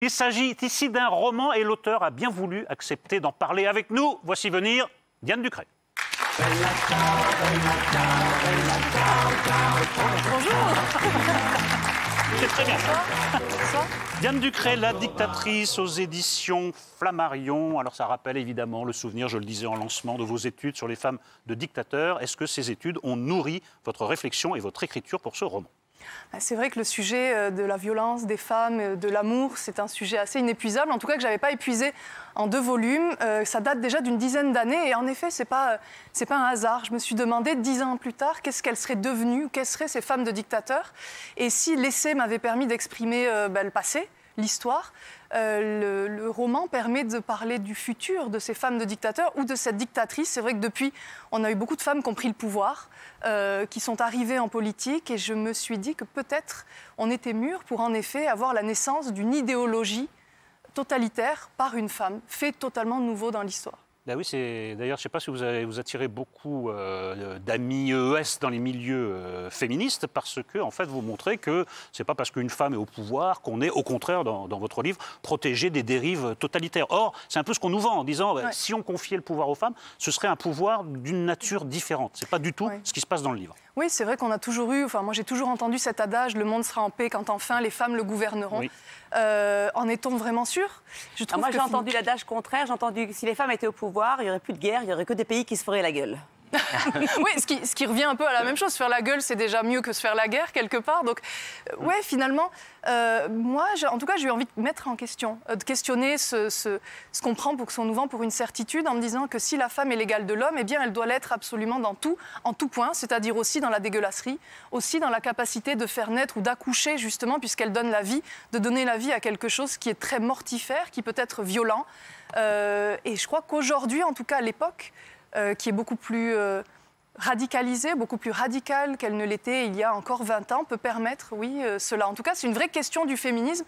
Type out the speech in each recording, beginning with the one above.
Il s'agit ici d'un roman et l'auteur a bien voulu accepter d'en parler avec nous. Voici venir Diane Ducré. Bonjour. C'est très bien. Bonsoir. Diane Ducré, la dictatrice aux éditions Flammarion. Alors ça rappelle évidemment le souvenir, je le disais en lancement, de vos études sur les femmes de dictateurs. Est-ce que ces études ont nourri votre réflexion et votre écriture pour ce roman ? C'est vrai que le sujet de la violence des femmes, de l'amour, c'est un sujet assez inépuisable, en tout cas que je n'avais pas épuisé en 2 volumes. Ça date déjà d'une dizaine d'années et en effet, ce n'est pas un hasard. Je me suis demandé 10 ans plus tard qu'est-ce qu'elles seraient devenues, quelles seraient ces femmes de dictateurs. Et si l'essai m'avait permis d'exprimer le passé, l'histoire, le roman permet de parler du futur de ces femmes de dictateurs ou de cette dictatrice. C'est vrai que depuis, on a eu beaucoup de femmes qui ont pris le pouvoir, qui sont arrivées en politique, et je me suis dit que peut-être on était mûrs pour en effet avoir la naissance d'une idéologie totalitaire par une femme, fait totalement nouveau dans l'histoire. Ben oui, d'ailleurs, je ne sais pas si vous attirez beaucoup d'amis ES dans les milieux féministes, parce que en fait, vous montrez que ce n'est pas parce qu'une femme est au pouvoir qu'on est, au contraire, dans votre livre, protégé des dérives totalitaires. Or, c'est un peu ce qu'on nous vend en disant, si on confiait le pouvoir aux femmes, ce serait un pouvoir d'une nature différente. Ce n'est pas du tout ce qui se passe dans le livre. Oui, c'est vrai qu'on a toujours eu, moi j'ai toujours entendu cet adage, le monde sera en paix quand enfin les femmes le gouverneront. Oui. En est-on vraiment sûr? Moi j'ai entendu l'adage contraire, j'ai entendu que si les femmes étaient au pouvoir, il n'y aurait plus de guerre, il n'y aurait que des pays qui se feraient la gueule. Oui, ce qui revient un peu à la même chose. Se faire la gueule, c'est déjà mieux que se faire la guerre, quelque part. Donc, ouais, finalement, moi, en tout cas, j'ai eu envie de mettre en question, de questionner ce qu'on prend pour que ce qu'on nous vend pour une certitude, en me disant que si la femme est l'égale de l'homme, eh bien, elle doit l'être absolument dans tout, en tout point, c'est-à-dire aussi dans la dégueulasserie, aussi dans la capacité de faire naître ou d'accoucher, justement, puisqu'elle donne la vie, de donner la vie à quelque chose qui est très mortifère, qui peut être violent. Et je crois qu'aujourd'hui, en tout cas, à l'époque, qui est beaucoup plus radicalisée, beaucoup plus radicale qu'elle ne l'était il y a encore 20 ans, peut permettre, oui, cela. En tout cas, c'est une vraie question du féminisme.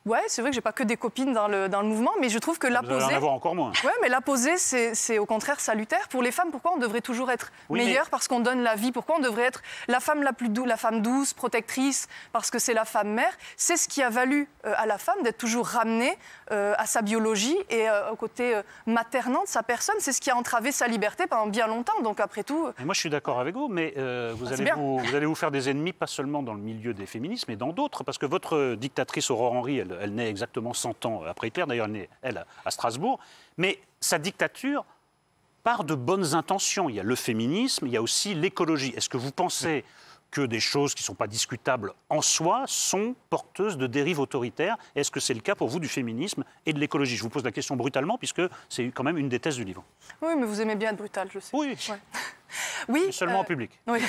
Ouais, c'est vrai que j'ai pas que des copines dans le mouvement, mais je trouve que la poser... Vous allez en avoir encore moins. Ouais, mais la poser, c'est au contraire salutaire. Pour les femmes, pourquoi on devrait toujours être meilleure parce qu'on donne la vie? Pourquoi on devrait être la femme la plus douce, la femme douce, protectrice, parce que c'est la femme mère? C'est ce qui a valu à la femme d'être toujours ramenée à sa biologie et au côté maternant de sa personne. C'est ce qui a entravé sa liberté pendant bien longtemps. Donc après tout... Et moi, je suis d'accord avec vous, mais vous allez vous faire des ennemis, pas seulement dans le milieu des féministes, mais dans d'autres, parce que votre dictatrice Aurore Henry, elle naît exactement 100 ans après Hitler. D'ailleurs, elle naît, elle, à Strasbourg. Mais sa dictature part de bonnes intentions. Il y a le féminisme, il y a aussi l'écologie. Est-ce que vous pensez que des choses qui ne sont pas discutables en soi sont porteuses de dérives autoritaires? Est-ce que c'est le cas pour vous du féminisme et de l'écologie? Je vous pose la question brutalement, puisque c'est quand même une des thèses du livre. Oui, mais vous aimez bien être brutal, je sais. Oui. Ouais. Oui. Mais seulement en public. Oui.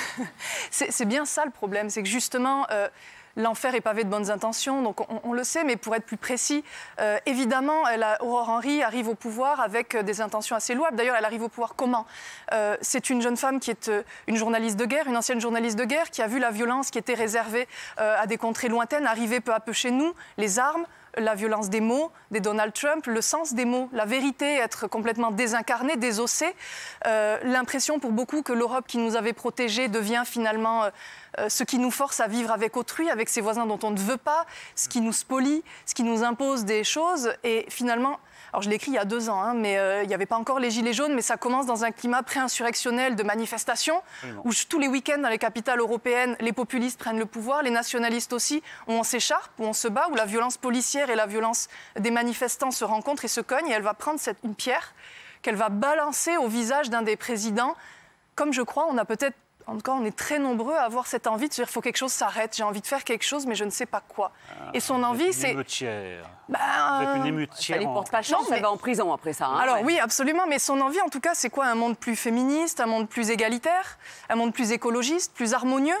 C'est bien ça le problème, c'est que justement... l'enfer est pavé de bonnes intentions, donc on le sait, mais pour être plus précis, évidemment, Aurore Henry arrive au pouvoir avec des intentions assez louables. D'ailleurs, elle arrive au pouvoir comment? C'est une jeune femme qui est une journaliste de guerre, une ancienne journaliste de guerre, qui a vu la violence qui était réservée à des contrées lointaines arriver peu à peu chez nous, les armes, la violence des mots, des Donald Trump, le sens des mots, la vérité, être complètement désincarnée, désossée, l'impression pour beaucoup que l'Europe qui nous avait protégés devient finalement ce qui nous force à vivre avec autrui, avec ses voisins dont on ne veut pas, ce qui nous spolie, ce qui nous impose des choses. Et finalement, alors je l'ai écrit il y a 2 ans, mais il n'y avait pas encore les Gilets jaunes, mais ça commence dans un climat pré-insurrectionnel de manifestations, où tous les week-ends dans les capitales européennes, les populistes prennent le pouvoir, les nationalistes aussi, où on s'écharpe, où on se bat, où la violence policière et la violence des manifestants se rencontrent et se cognent, et elle va prendre une pierre qu'elle va balancer au visage d'un des présidents. Comme je crois, on a peut-être, en tout cas, on est très nombreux à avoir cette envie de se dire « il faut que quelque chose s'arrête, j'ai envie de faire quelque chose, mais je ne sais pas quoi ». Et son envie, c'est... Vous êtes une émeutière. Ça lui porte pas chance, elle va en prison après ça. Hein, alors oui, absolument, mais son envie, en tout cas, c'est quoi? Un monde plus féministe, un monde plus égalitaire, un monde plus écologiste, plus harmonieux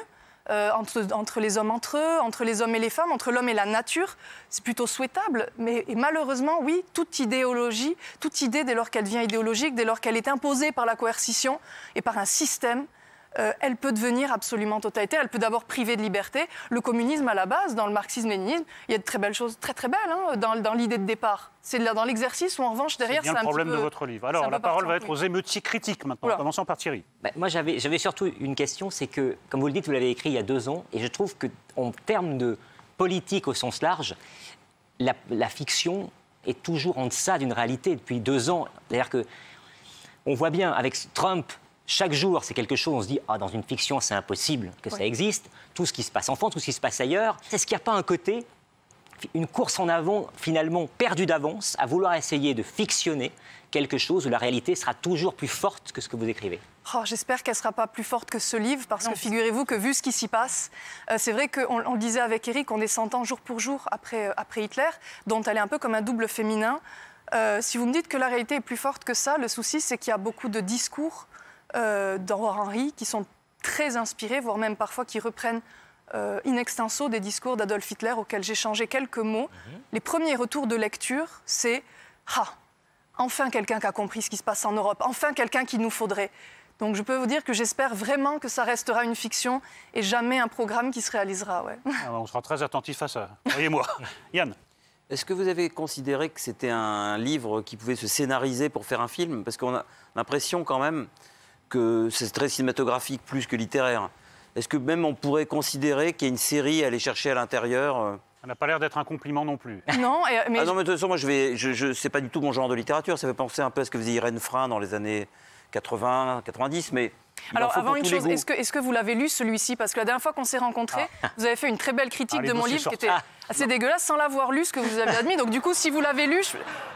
entre les hommes entre eux, entre les hommes et les femmes, entre l'homme et la nature. C'est plutôt souhaitable, mais malheureusement, oui, toute idéologie, toute idée, dès lors qu'elle devient idéologique, dès lors qu'elle est imposée par la coercition et par un système, elle peut devenir absolument totalitaire. Elle peut d'abord priver de liberté. Le communisme, à la base, dans le marxisme-léninisme, il y a de très belles choses, très très belles, hein, dans l'idée de départ. C'est dans l'exercice où, en revanche, derrière, c'est bien le problème de votre livre. Alors, la parole va être aux émeutiers critiques maintenant, commençons par Thierry. Moi, j'avais surtout une question, c'est que, comme vous le dites, vous l'avez écrit il y a 2 ans, et je trouve qu'en termes de politique au sens large, la fiction est toujours en deçà d'une réalité depuis 2 ans. C'est-à-dire que on voit bien avec Trump, chaque jour, c'est quelque chose, on se dit, dans une fiction, c'est impossible que ça existe. Tout ce qui se passe en France, tout ce qui se passe ailleurs. Est-ce qu'il n'y a pas un côté, une course en avant, finalement perdue d'avance, à vouloir essayer de fictionner quelque chose où la réalité sera toujours plus forte que ce que vous écrivez? J'espère qu'elle ne sera pas plus forte que ce livre, parce que figurez-vous que vu ce qui s'y passe, c'est vrai qu'on le disait avec Eric, on est 100 ans jour pour jour après Hitler, dont elle est un peu comme un double féminin. Si vous me dites que la réalité est plus forte que ça, le souci, c'est qu'il y a beaucoup de discours d'Aurore Henry qui sont très inspirés, voire même parfois qui reprennent in extenso des discours d'Adolf Hitler auxquels j'ai changé quelques mots. Les premiers retours de lecture, c'est « Ah, enfin quelqu'un qui a compris ce qui se passe en Europe, enfin quelqu'un qu'il nous faudrait ». Donc je peux vous dire que j'espère vraiment que ça restera une fiction et jamais un programme qui se réalisera. Ouais. On sera très attentif à ça, voyez-moi. Yann. Est-ce que vous avez considéré que c'était un livre qui pouvait se scénariser pour faire un film? Parce qu'on a l'impression quand même que c'est très cinématographique plus que littéraire. Est-ce que même on pourrait considérer qu'il y a une série à aller chercher à l'intérieur? Ça n'a pas l'air d'être un compliment non plus. Non, mais... non, mais de toute façon, moi, c'est pas du tout mon genre de littérature. Ça fait penser un peu à ce que faisait Irène Frein dans les années 80, 90, mais... Alors, avant une chose, est-ce que vous l'avez lu, celui-ci? Parce que la dernière fois qu'on s'est rencontrés, vous avez fait une très belle critique de mon livre qui était assez dégueulasse sans l'avoir lu, ce que vous avez admis. Donc, du coup, si vous l'avez lu,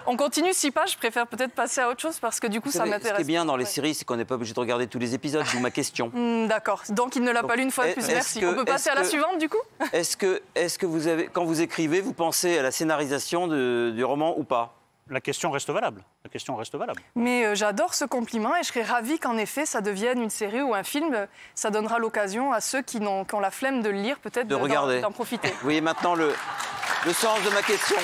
on continue 6 pages. Je préfère peut-être passer à autre chose parce que, du coup, ça m'intéresse. Ce qui est bien dans les séries, c'est qu'on n'est pas obligé de regarder tous les épisodes, d'où ma question. D'accord. Donc, il ne l'a pas lu une fois de plus. Merci. On peut passer à la suivante, du coup? Est-ce que vous avez, quand vous écrivez, vous pensez à la scénarisation du roman ou pas? La question reste valable. La question reste valable. Mais j'adore ce compliment et je serais ravie qu'en effet ça devienne une série ou un film. Ça donnera l'occasion à ceux qui ont la flemme de le lire, peut-être d'en profiter. Vous voyez maintenant le sens de ma question.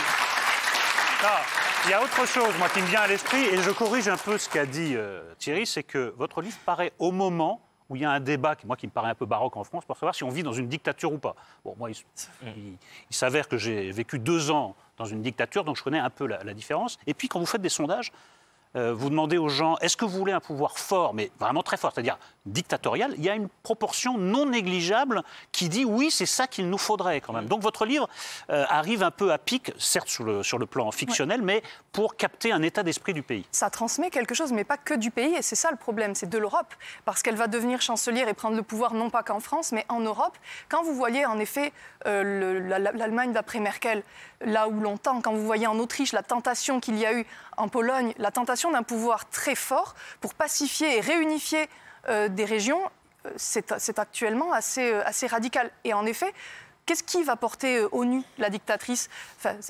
Il y a autre chose, moi, qui me vient à l'esprit, et je corrige un peu ce qu'a dit Thierry, c'est que votre livre paraît au moment où il y a un débat, qui me paraît un peu baroque en France, pour savoir si on vit dans une dictature ou pas. Bon, moi, il s'avère que j'ai vécu 2 ans dans une dictature, donc je connais un peu la différence. Et puis, quand vous faites des sondages, vous demandez aux gens, est-ce que vous voulez un pouvoir fort, mais vraiment très fort, c'est-à-dire dictatorial? Il y a une proportion non négligeable qui dit oui, c'est ça qu'il nous faudrait quand même. Donc votre livre arrive un peu à pic, certes sur le plan fictionnel, mais pour capter un état d'esprit du pays. Ça transmet quelque chose, mais pas que du pays, et c'est ça le problème, c'est de l'Europe, parce qu'elle va devenir chancelière et prendre le pouvoir non pas qu'en France, mais en Europe. Quand vous voyez en effet l'Allemagne d'après Merkel, là où longtemps, quand vous voyez en Autriche la tentation qu'il y a eu, en Pologne, la tentation d'un pouvoir très fort pour pacifier et réunifier des régions, c'est actuellement assez radical. Et en effet, qu'est-ce qui va porter au nu la dictatrice,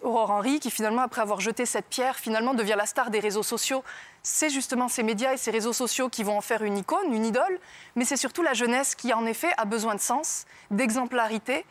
Aurore Henry, qui finalement, après avoir jeté cette pierre, finalement devient la star des réseaux sociaux? C'est justement ces médias et ces réseaux sociaux qui vont en faire une icône, une idole, mais c'est surtout la jeunesse qui, en effet, a besoin de sens, d'exemplarité,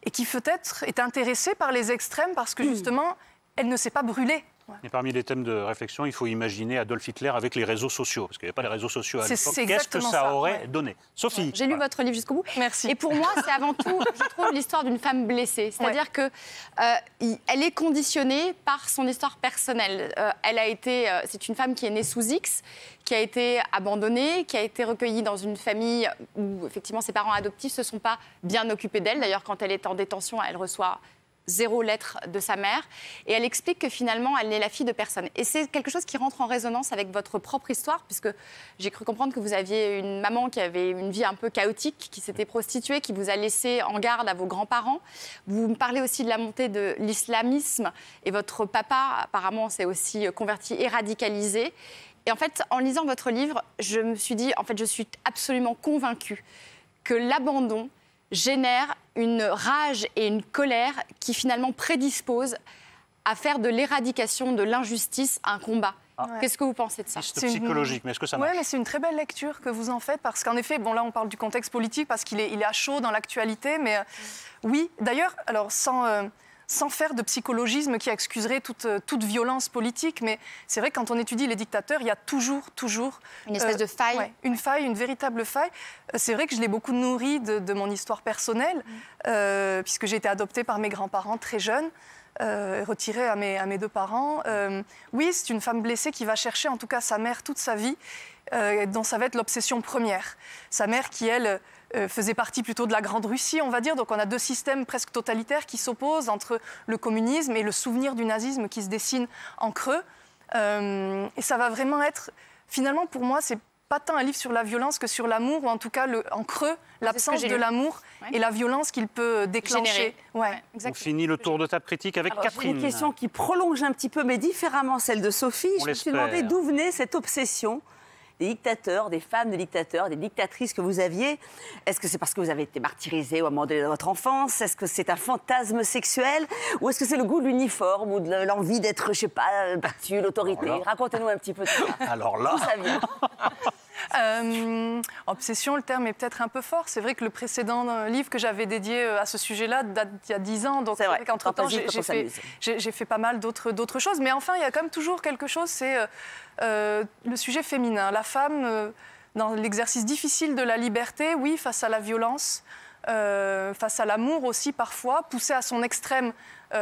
et qui peut-être est intéressée par les extrêmes parce que, justement, elle ne s'est pas brûlée. Et parmi les thèmes de réflexion, il faut imaginer Adolf Hitler avec les réseaux sociaux, parce qu'il n'y avait pas les réseaux sociaux à l'époque. Qu'est-ce que ça aurait donné? Sophie. J'ai lu votre livre jusqu'au bout. Merci. Et pour moi, c'est avant tout, je trouve, l'histoire d'une femme blessée. C'est-à-dire que elle est conditionnée par son histoire personnelle. C'est une femme qui est née sous X, qui a été abandonnée, qui a été recueillie dans une famille où, effectivement, ses parents adoptifs ne se sont pas bien occupés d'elle. D'ailleurs, quand elle est en détention, elle reçoit 0 lettre de sa mère. Et elle explique que finalement, elle n'est la fille de personne. Et c'est quelque chose qui rentre en résonance avec votre propre histoire, puisque j'ai cru comprendre que vous aviez une maman qui avait une vie un peu chaotique, qui s'était prostituée, qui vous a laissé en garde à vos grands-parents. Vous me parlez aussi de la montée de l'islamisme. Et votre papa, apparemment, s'est aussi converti et radicalisé. Et en fait, en lisant votre livre, je me suis dit, en fait, je suis absolument convaincue que l'abandon génère une rage et une colère qui finalement prédisposent à faire de l'éradication de l'injustice un combat. Qu'est-ce que vous pensez de ça? C'est psychologique, mais est-ce que ça marche? Oui, mais c'est une très belle lecture que vous en faites, parce qu'en effet, bon là on parle du contexte politique, parce qu'il est à chaud dans l'actualité, mais oui, d'ailleurs, alors sans faire de psychologisme qui excuserait toute violence politique, mais c'est vrai que quand on étudie les dictateurs, il y a toujours une espèce de faille. Ouais, une faille, une véritable faille. C'est vrai que je l'ai beaucoup nourrie de mon histoire personnelle, puisque j'ai été adoptée par mes grands-parents très jeunes, retirée à mes 2 parents. Oui, c'est une femme blessée qui va chercher en tout cas sa mère toute sa vie, dont ça va être l'obsession première. Sa mère qui, elle, faisait partie plutôt de la Grande Russie, on va dire. Donc on a deux systèmes presque totalitaires qui s'opposent entre le communisme et le souvenir du nazisme qui se dessine en creux. Et ça va vraiment être, finalement pour moi, c'est pas tant un livre sur la violence que sur l'amour, ou en tout cas en creux, l'absence de l'amour et la violence qu'il peut déclencher. Ouais, on finit le tour de table critique avec Catherine. Une question qui prolonge un petit peu, mais différemment celle de Sophie. Je me suis demandé d'où venait cette obsession des dictateurs, des femmes de dictateurs, des dictatrices que vous aviez. Est-ce que c'est parce que vous avez été martyrisée au moment de votre enfance? Est-ce que c'est un fantasme sexuel? Ou est-ce que c'est le goût de l'uniforme ou de l'envie d'être, je sais pas, battue, l'autorité? Racontez-nous un petit peu de ça. Alors là... D'où ça vient? Obsession, le terme est peut-être un peu fort. C'est vrai que le précédent livre que j'avais dédié à ce sujet-là date d'il y a 10 ans. Donc c'est vrai qu'entre-temps, j'ai fait pas mal d'autres choses. Mais enfin, il y a quand même toujours quelque chose, c'est le sujet féminin. La femme, dans l'exercice difficile de la liberté, oui, face à la violence, face à l'amour aussi parfois, poussée à son extrême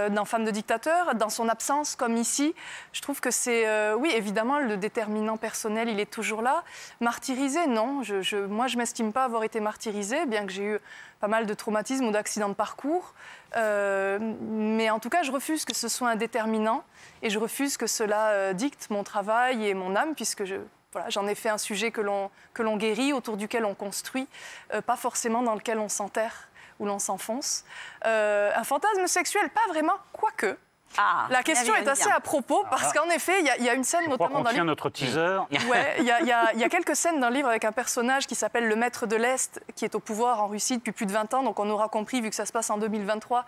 dans Femme de dictateur, dans son absence comme ici. Je trouve que c'est, oui, évidemment, le déterminant personnel, il est toujours là. Martyrisée, non. Moi, je ne m'estime pas avoir été martyrisée, bien que j'ai eu pas mal de traumatismes ou d'accidents de parcours. Mais en tout cas, je refuse que ce soit un déterminant et je refuse que cela dicte mon travail et mon âme, puisque voilà, j'en ai fait un sujet que l'on guérit, autour duquel on construit, pas forcément dans lequel on s'enterre ou l'on s'enfonce. Un fantasme sexuel, pas vraiment, quoique. La question est assez à propos, parce qu'en effet, il y a une scène notamment dans le livre... notre teaser. Ouais, il y a quelques scènes dans le livre avec un personnage qui s'appelle le Maître de l'Est, qui est au pouvoir en Russie depuis plus de 20 ans, donc on aura compris, vu que ça se passe en 2023,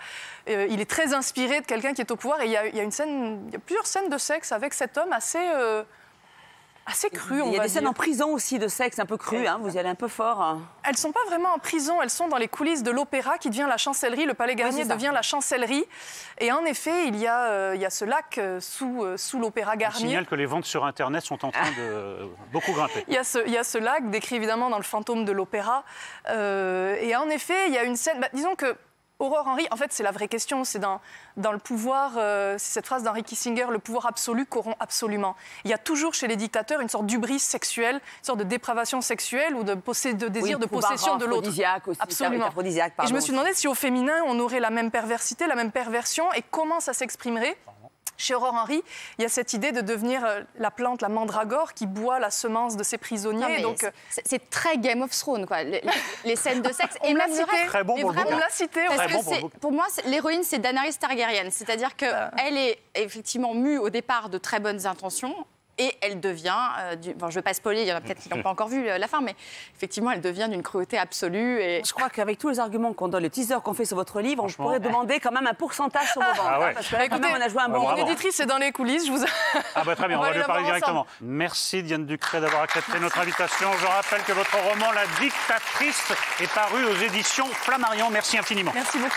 il est très inspiré de quelqu'un qui est au pouvoir, et il y a plusieurs scènes de sexe avec cet homme assez cru, on va dire. Il y a des scènes en prison aussi de sexe un peu cru, hein, vous y allez un peu fort. Hein. Elles ne sont pas vraiment en prison, elles sont dans les coulisses de l'opéra qui devient la chancellerie. Le Palais Garnier devient la chancellerie. Et en effet, il y a ce lac sous l'opéra Garnier. Je signale que les ventes sur Internet sont en train de beaucoup grimper. Il y a ce lac, décrit évidemment dans Le Fantôme de l'Opéra. Et en effet, il y a une scène... disons que Aurore Henry, en fait, c'est la vraie question. C'est dans le pouvoir, c'est cette phrase d'Henry Kissinger, le pouvoir absolu corrompt absolument. Il y a toujours chez les dictateurs une sorte d'hubris sexuelle, une sorte de dépravation sexuelle ou de désir de possession de l'autre. Absolument. Et je me suis demandé si au féminin, on aurait la même perversité, la même perversion, et comment ça s'exprimerait. Chez Aurore Henry, il y a cette idée de devenir la plante, la mandragore, qui boit la semence de ses prisonniers. Donc, c'est très Game of Thrones, quoi. Les scènes de sexe. Et même très bon pour on l'a cité. Pour moi, l'héroïne, c'est Daenerys Targaryen. C'est-à-dire qu'elle est effectivement mue au départ de très bonnes intentions. Et elle devient, je ne vais pas spoiler, il y en a peut-être qui n'ont pas encore vu la fin, mais effectivement, elle devient d'une cruauté absolue. Et... Je crois qu'avec tous les arguments qu'on donne, le teaser qu'on fait sur votre livre, on pourrait demander quand même un pourcentage sur vos ventes. Ah ouais. Parce que là, quand même, on a joué un bon rôle. Mon éditrice est dans les coulisses, je vous... Très bien, on va lui parler directement. Merci Diane Ducret d'avoir accepté notre invitation. Je rappelle que votre roman La Dictatrice est paru aux éditions Flammarion. Merci infiniment. Merci beaucoup.